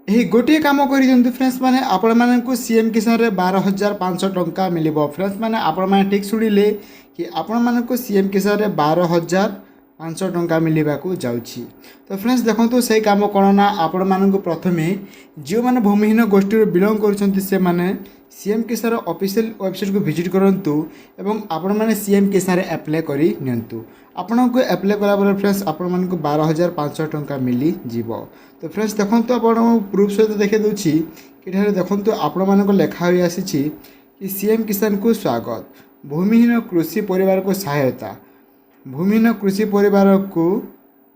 ଏହି ଗୋଟିଏ କାମ କରିଦିଅନ୍ତୁ ଫ୍ରେଣ୍ଡସ୍ ମାନେ ଆପଣମାନଙ୍କୁ ସିଏମ୍ କିଷାନରେ 12,500 ଟଙ୍କା ମିଳିବ। ଫ୍ରେଣ୍ଡସ୍ ମାନେ ଆପଣମାନେ ଠିକ୍ ଶୁଣିଲେ କି ଆପଣମାନଙ୍କୁ ସିଏମ୍ କିଷାନରେ 12,500 ଟଙ୍କା ମିଳିବାକୁ ଯାଉଛି। ତ ଫ୍ରେଣ୍ଡସ୍ ଦେଖନ୍ତୁ ସେଇ କାମ କ'ଣ ନା ଆପଣମାନଙ୍କୁ ପ୍ରଥମେ ଯେଉଁମାନେ ଭୂମିହୀନ ଗୋଷ୍ଠୀରୁ ବିଲଙ୍ଗ କରୁଛନ୍ତି ସେମାନେ ସିଏମ୍ କିଷାନର ଅଫିସିଆଲ୍ ୱେବସାଇଟ୍କୁ ଭିଜିଟ୍ କରନ୍ତୁ ଏବଂ ଆପଣମାନେ ସିଏମ୍ କିଷାନରେ ଆପ୍ଲାଏ କରି ନିଅନ୍ତୁ। ଆପଣଙ୍କୁ ଆପ୍ଲାଏ କଲାପରେ ଫ୍ରେଣ୍ଡସ୍ ଆପଣମାନଙ୍କୁ 12,500 ଟଙ୍କା ମିଳିଯିବ। ତ ଫ୍ରେଣ୍ଡସ୍ ଦେଖନ୍ତୁ ଆପଣ ପ୍ରୁଫ୍ ସହିତ ଦେଖାଇ ଦେଉଛି ଏଠାରେ ଦେଖନ୍ତୁ ଆପଣମାନଙ୍କ ଲେଖା ହୋଇ ଆସିଛି କି ସିଏମ୍ କିଷାନକୁ ସ୍ୱାଗତ, ଭୂମିହୀନ କୃଷି ପରିବାରକୁ ସହାୟତା, ଭୂମିହୀନ କୃଷି ପରିବାରକୁ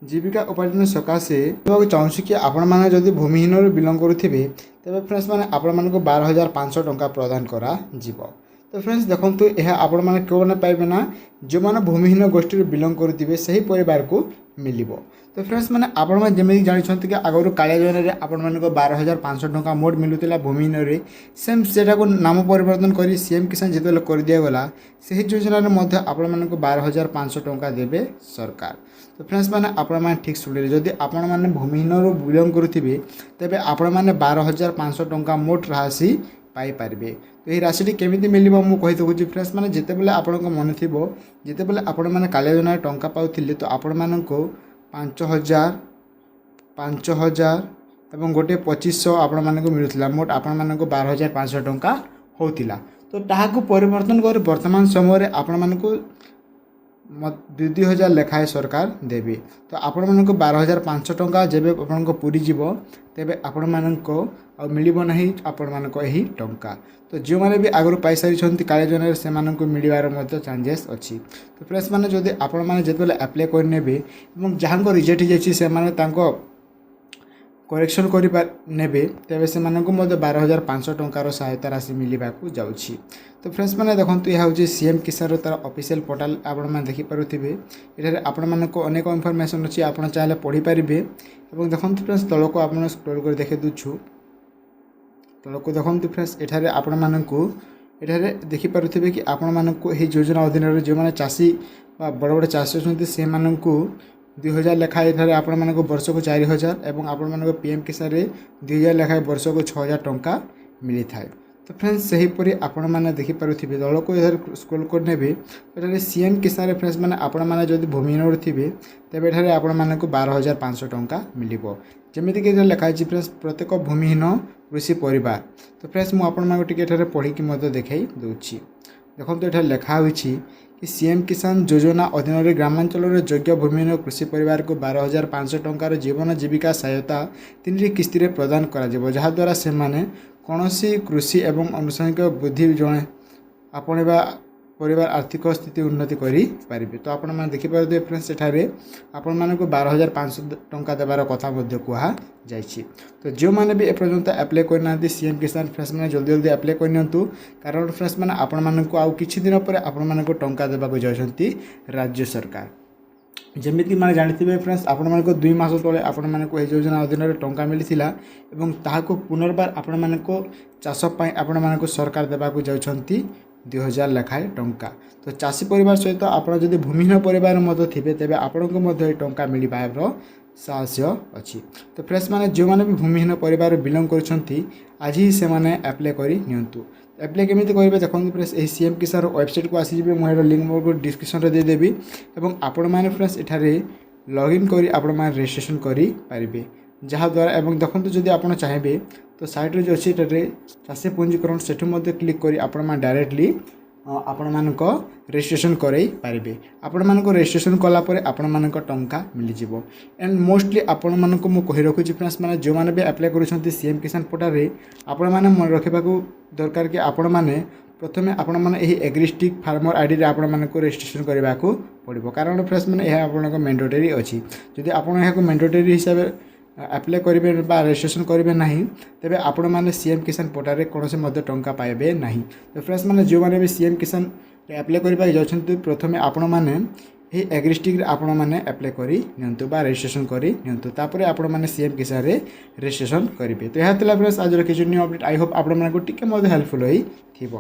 ଜୀବିକା ଉପାର୍ଜନ ସକାଶେ ଦେବାକୁ ଚାହୁଁଛି କି ଆପଣମାନେ ଯଦି ଭୂମିହୀନରୁ ବିଲଙ୍ଗ କରୁଥିବେ ତେବେ ଫ୍ରେଣ୍ଡସ୍ ମାନେ ଆପଣମାନଙ୍କୁ 12,500 ଟଙ୍କା ପ୍ରଦାନ କରାଯିବ। ତ ଫ୍ରେଣ୍ଡସ୍ ଦେଖନ୍ତୁ ଏହା ଆପଣମାନେ କେଉଁମାନେ ପାଇବେ ନା ଯେଉଁମାନେ ଭୂମିହୀନ ଗୋଷ୍ଠୀରୁ ବିଲଙ୍ଗ କରୁଥିବେ ସେହି ପରିବାରକୁ ମିଳିବ। ତ ଫ୍ରେଣ୍ଡସ୍ ମାନେ ଆପଣମାନେ ଯେମିତି ଜାଣିଛନ୍ତି କି ଆଗରୁ କାଳିଆ ଯୋଜନାରେ ଆପଣମାନଙ୍କୁ 12,500 ଟଙ୍କା ମୋଟ ମିଳୁଥିଲା ଭୂମିହୀନରେ, ସେମ୍ ସେଟାକୁ ନାମ ପରିବର୍ତ୍ତନ କରି ସିଏମ୍ କିଷାନ ଯେତେବେଳେ କରିଦିଆଗଲା ସେହି ଯୋଜନାରେ ମଧ୍ୟ ଆପଣମାନଙ୍କୁ 12,500 ଟଙ୍କା ଦେବେ ସରକାର। ତ ଫ୍ରେଣ୍ଡସ୍ ମାନେ ଆପଣମାନେ ଠିକ୍ ଶୁଣିଲେ, ଯଦି ଆପଣମାନେ ଭୂମିହୀନରୁ ବିଲଙ୍ଗ କରୁଥିବେ ତେବେ ଆପଣମାନେ 12,500 ଟଙ୍କା ମୋଟ ରାଶି ପାଇପାରିବେ। ତ ଏହି ରାଶିଟି କେମିତି ମିଳିବ ମୁଁ କହିଦେଉଛି ଫ୍ରେଣ୍ଡସ୍ ମାନେ ଯେତେବେଳେ ଆପଣଙ୍କ ମନେ ଥିବ ଯେତେବେଳେ ଆପଣମାନେ କାଳିଆ ଯୋଜନାରେ ଟଙ୍କା ପାଉଥିଲେ ତ ଆପଣମାନଙ୍କୁ 5,000, 5,000 ଏବଂ ଗୋଟିଏ 2,500 ଆପଣମାନଙ୍କୁ ମିଳୁଥିଲା। ମୋଟ ଆପଣମାନଙ୍କୁ 12,500 ଟଙ୍କା ହେଉଥିଲା। ତ ତାହାକୁ ପରିବର୍ତ୍ତନ କରି ବର୍ତ୍ତମାନ ସମୟରେ ଆପଣମାନଙ୍କୁ 2,000 ଲେଖାଏଁ ସରକାର ଦେବେ। ତ ଆପଣମାନଙ୍କୁ 12,500 ଟଙ୍କା ଯେବେ ଆପଣଙ୍କ ପୁରିଯିବ ତେବେ ଆପଣମାନଙ୍କୁ ଆଉ ମିଳିବ ନାହିଁ ଆପଣମାନଙ୍କ ଏହି ଟଙ୍କା। ତ ଯେଉଁମାନେ ବି ଆଗରୁ ପାଇସାରିଛନ୍ତି କାଳିଆ ଯୋଜନାରେ ସେମାନଙ୍କୁ ମିଳିବାର ମଧ୍ୟ ଚାନ୍ସେସ୍ ଅଛି। ତ ଫ୍ରେଣ୍ଡସ୍ ମାନେ ଯଦି ଆପଣମାନେ ଯେତେବେଳେ ଆପ୍ଲାଏ କରିନେବେ ଏବଂ ଯାହାଙ୍କ ରିଜେକ୍ଟ ହେଇଯାଇଛି ସେମାନେ ତାଙ୍କ କରେକ୍ସନ୍ ନେବେ ତେବେ ସେମାନଙ୍କୁ ମଧ୍ୟ 12,500 ଟଙ୍କାର ସହାୟତା ରାଶି ମିଳିବାକୁ ଯାଉଛି। ତ ଫ୍ରେଣ୍ଡସ୍ ମାନେ ଦେଖନ୍ତୁ ଏହା ହେଉଛି ସିଏମ୍ କିଷାନର ତା'ର ଅଫିସିଆଲ୍ ପୋର୍ଟାଲ୍ ଆପଣମାନେ ଦେଖିପାରୁଥିବେ। ଏଠାରେ ଆପଣମାନଙ୍କୁ ଅନେକ ଇନଫର୍ମେସନ୍ ଅଛି, ଆପଣ ଚାହିଁଲେ ପଢ଼ିପାରିବେ। ଏବଂ ଦେଖନ୍ତୁ ଫ୍ରେଣ୍ଡସ୍ ତଳକୁ ଆପଣ ସ୍କ୍ରୋଲ୍ କରି ଦେଖାଇ ଦେଉଛୁ, ତଳକୁ ଦେଖନ୍ତୁ ଫ୍ରେଣ୍ଡସ୍ ଏଠାରେ ଆପଣମାନଙ୍କୁ ଏଠାରେ ଦେଖିପାରୁଥିବେ କି ଆପଣମାନଙ୍କୁ ଏହି ଯୋଜନା ଅଧୀନରେ ଯେଉଁମାନେ ଚାଷୀ ବା ବଡ଼ ବଡ଼ ଚାଷୀ ଅଛନ୍ତି ସେମାନଙ୍କୁ 2,000 ଲେଖାଏଁ ଏଠାରେ ଆପଣମାନଙ୍କୁ ବର୍ଷକୁ 4,000 ଏବଂ ଆପଣମାନଙ୍କ ପିଏମ୍ କିଷାନରେ 2,000 ଲେଖାଏଁ ବର୍ଷକୁ 6,000 ଟଙ୍କା ମିଳିଥାଏ। ତ ଫ୍ରେଣ୍ଡସ୍ ସେହିପରି ଆପଣମାନେ ଦେଖିପାରୁଥିବେ ତଳକୁ ଏଠାରେ ସ୍କ୍ରୋଲ୍ କରିନେବେ ଏଠାରେ ସିଏମ୍ କିଷାନରେ ଫ୍ରେଣ୍ଡସ୍ ମାନେ ଆପଣମାନେ ଯଦି ଭୂମିହୀନରେ ଥିବେ ତେବେ ଏଠାରେ ଆପଣମାନଙ୍କୁ 12,500 ଟଙ୍କା ମିଳିବ। ଯେମିତିକି ଏଠାରେ ଲେଖା ହେଇଛି ଫ୍ରେଣ୍ଡସ୍ ପ୍ରତ୍ୟେକ ଭୂମିହୀନ କୃଷି ପରିବାର। ତ ଫ୍ରେଣ୍ଡସ୍ ମୁଁ ଆପଣମାନଙ୍କୁ ଟିକେ ଏଠାରେ ପଢ଼ିକି ମଧ୍ୟ ଦେଖାଇ ଦେଉଛି। ଦେଖନ୍ତୁ ଏଠାରେ ଲେଖା ହୋଇଛି କି ସିଏମ୍ କିଷାନ ଯୋଜନା ଅଧୀନରେ ଗ୍ରାମାଞ୍ଚଳରେ ଯୋଗ୍ୟ ଭୂମିହୀନ କୃଷି ପରିବାରକୁ 12,500 ଟଙ୍କାର ଜୀବନ ଜୀବିକା ସହାୟତା 3ଟି କିସ୍ତିରେ ପ୍ରଦାନ କରାଯିବ, ଯାହାଦ୍ୱାରା ସେମାନେ କୌଣସି କୃଷି ଏବଂ ଆନୁଷଙ୍ଗିକ ବୃଦ୍ଧି ଜଣେ ଆପଣେଇବା ପରିବାର ଆର୍ଥିକ ସ୍ଥିତି ଉନ୍ନତି କରିପାରିବେ। ତ ଆପଣମାନେ ଦେଖିପାରୁଥିବେ ଫ୍ରେଣ୍ଡସ୍ ସେଠାରେ ଆପଣମାନଙ୍କୁ 12,500 ଟଙ୍କା ଦେବାର କଥା ମଧ୍ୟ କୁହାଯାଇଛି। ତ ଯେଉଁମାନେ ବି ଏପର୍ଯ୍ୟନ୍ତ ଆପ୍ଲାଏ କରିନାହାନ୍ତି ସିଏମ୍ କିଷାନ ଫ୍ରେଣ୍ଡସ୍ ମାନେ ଜଲ୍ଦି ଜଲ୍ଦି ଆପ୍ଲାଏ କରିନିଅନ୍ତୁ, କାରଣ ଫ୍ରେଣ୍ଡସ୍ ମାନେ ଆପଣମାନଙ୍କୁ ଆଉ କିଛି ଦିନ ପରେ ଆପଣମାନଙ୍କୁ ଟଙ୍କା ଦେବାକୁ ଯାଉଛନ୍ତି ରାଜ୍ୟ ସରକାର। ଯେମିତି ମାନେ ଜାଣିଥିବେ ଫ୍ରେଣ୍ଡସ୍ ଆପଣମାନଙ୍କୁ 2 ମାସ ତଳେ ଆପଣମାନଙ୍କୁ ଏହି ଯୋଜନା ଅଧୀନରେ ଟଙ୍କା ମିଳିଥିଲା ଏବଂ ତାହାକୁ ପୁନର୍ବାର ଆପଣମାନଙ୍କୁ ଚାଷ ପାଇଁ ଆପଣମାନଙ୍କୁ ସରକାର ଦେବାକୁ ଯାଉଛନ୍ତି 2,000 ଲେଖାଏଁ ଟଙ୍କା। ତ ଚାଷୀ ପରିବାର ସହିତ ଆପଣ ଯଦି ଭୂମିହୀନ ପରିବାର ମଧ୍ୟ ଥିବେ ତେବେ ଆପଣଙ୍କୁ ମଧ୍ୟ ଏହି ଟଙ୍କା ମିଳିବାର ସାହସ ଅଛି। ତ ଫ୍ରେଣ୍ଡସ୍ ମାନେ ଯେଉଁମାନେ ବି ଭୂମିହୀନ ପରିବାର ବିଲଙ୍ଗ କରୁଛନ୍ତି ଆଜି ହିଁ ସେମାନେ ଆପ୍ଲାଏ କରି ନିଅନ୍ତୁ। ଆପ୍ଲାଏ କେମିତି କରିବେ ଦେଖନ୍ତୁ ଫ୍ରେଣ୍ଡସ୍ ଏହି ସିଏମ୍ କିଷାନର ୱେବସାଇଟ୍କୁ ଆସିଯିବେ, ମୁଁ ଏହାର ଲିଙ୍କ୍ ମୋର ଡିସ୍କ୍ରିପ୍ସନ୍ରେ ଦେଇଦେବି ଏବଂ ଆପଣମାନେ ଫ୍ରେଣ୍ଡସ୍ ଏଠାରେ ଲଗ୍ଇନ୍ କରି ଆପଣମାନେ ରେଜିଷ୍ଟ୍ରେସନ୍ କରିପାରିବେ। ଯାହାଦ୍ୱାରା ଏବଂ ଦେଖନ୍ତୁ ଯଦି ଆପଣ ଚାହିଁବେ ତ ସାଇଟ୍ରେ ଯେଉଁ ଅଛି ଏଠାରେ ଚାଷୀ ପଞ୍ଜୀକରଣ ସେଠୁ ମଧ୍ୟ କ୍ଲିକ୍ କରି ଆପଣମାନେ ଡାଇରେକ୍ଟଲି ଆପଣମାନଙ୍କ ରେଜିଷ୍ଟ୍ରେସନ୍ କରାଇ ପାରିବେ। ଆପଣମାନଙ୍କ ରେଜିଷ୍ଟ୍ରେସନ୍ କଲାପରେ ଆପଣମାନଙ୍କ ଟଙ୍କା ମିଳିଯିବ। ଆଣ୍ଡ ମୋଷ୍ଟଲି ଆପଣମାନଙ୍କୁ ମୁଁ କହି ରଖୁଛି ଫ୍ରେଣ୍ଡସ୍ ମାନେ ଯେଉଁମାନେ ବି ଆପ୍ଲାଏ କରୁଛନ୍ତି ସିଏମ୍ କିଷାନ ପୋର୍ଟାଲରେ ଆପଣମାନେ ମନେ ରଖିବାକୁ ଦରକାର କି ଆପଣମାନେ ପ୍ରଥମେ ଆପଣମାନେ ଏହି ଏଗ୍ରିଷ୍ଟିକ୍ ଫାର୍ମର ଆଇଡ଼ିରେ ଆପଣମାନଙ୍କୁ ରେଜିଷ୍ଟ୍ରେସନ୍ କରିବାକୁ ପଡ଼ିବ, କାରଣ ଫ୍ରେଣ୍ଡସ୍ ମାନେ ଏହା ଆପଣଙ୍କ ମ୍ୟାଣ୍ଡେଟୋରୀ ଅଛି। ଯଦି ଆପଣ ଏହାକୁ ମ୍ୟାଣ୍ଡେଟୋରୀ ହିସାବରେ ଆପ୍ଲାଏ କରିବେ ବା ରେଜିଷ୍ଟ୍ରେସନ୍ କରିବେ ନାହିଁ ତେବେ ଆପଣମାନେ ସିଏମ୍ କିଷାନ ପୋର୍ଟାଲରେ କୌଣସି ମଧ୍ୟ ଟଙ୍କା ପାଇବେ ନାହିଁ। ତ ଫ୍ରେଣ୍ଡସ୍ ମାନେ ଯେଉଁମାନେ ବି ସିଏମ୍ କିଷାନରେ ଆପ୍ଲାଏ କରିବାକୁ ଯାଉଛନ୍ତି ପ୍ରଥମେ ଆପଣମାନେ ଏହି ଏଗ୍ରିଷ୍ଟିକ୍ରେ ଆପଣମାନେ ଆପ୍ଲାଏ କରି ନିଅନ୍ତୁ ବା ରେଜିଷ୍ଟ୍ରେସନ୍ କରି ନିଅନ୍ତୁ, ତାପରେ ଆପଣମାନେ ସିଏମ୍ କିଷାନରେ ରେଜିଷ୍ଟ୍ରେସନ୍ କରିବେ। ତ ଏହା ଥିଲା ଫ୍ରେଣ୍ଡସ୍ ଆଜିର କିଛି ନ୍ୟୁ ଅପଡ଼େଟ୍। ଆଇ ହୋପ୍ ଆପଣମାନଙ୍କୁ ଟିକେ ମଧ୍ୟ ହେଲ୍ପଫୁଲ୍ ହୋଇଥିବ।